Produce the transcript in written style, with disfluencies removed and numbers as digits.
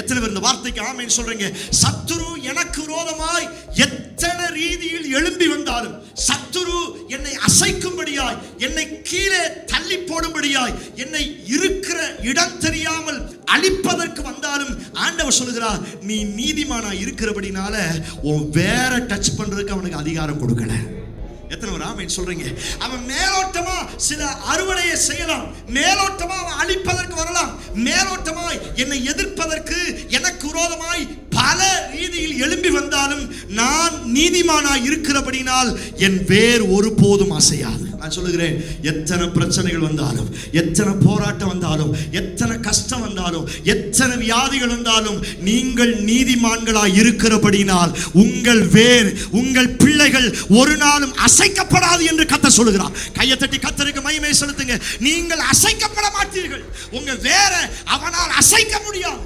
எத்தனை பேர் இந்த வார்த்தைக்கு ஆமென் சொல்றீங்க? சத்துரு எனக்கு விரோதமாய் எத்தனை ரீதியில் எழும்பி வந்தாலும், சத்துரு என்னை அசைக்கும்படியாய், என்னை கீழே தள்ளி போடும்படியாய், என்னை இருக்கிற இடம் தெரியாமல் அழிப்பதற்கு வந்தாலும் ஆண்டவர் சொல்லுகிறார், நீ நீதிமானா இருக்கிறபடினால உன் வேற டச் பண்றதுக்கு அவனுக்கு அதிகாரம் கொடுக்கல. எத்தனை பேர் ஆமென் சொல்றீங்க? அவன் மேலோட்டமா சில அறுவடையை செய்யலாம், மேலோட்டமா அவன் அழிப்பதற்கு வரலாம், மேலோட்டமாய் என்னை எதிர்ப்பதற்கு எனக்கு விரோதமாய் பல ரீதியில் எழும்பி வந்தாலும் நான் நீதிமானாய் இருக்கிறபடினால் என் வேர் ஒருபோதும் அசையாது. நான் சொல்லுகிறேன், எத்தனை பிரச்சனைகள் வந்தாலும், எத்தனை போராட்டம் வந்தாலும், எத்தனை கஷ்டம் வந்தாலும், எத்தனை வியாதிகள் வந்தாலும், நீங்கள் நீதிமான்களாய் இருக்கிறபடினால் உங்கள் வேர், உங்கள் பிள்ளைகள் ஒரு நாளும் அசைக்கப்படாது என்று கர்த்தர் சொல்லுகிறார். கையை தட்டி கர்த்தருக்கு மகிமை செலுத்துங்க. நீங்கள் அசைக்கப்பட மாட்டீர்கள். உங்க வேரை அவனால் அசைக்க முடியாது.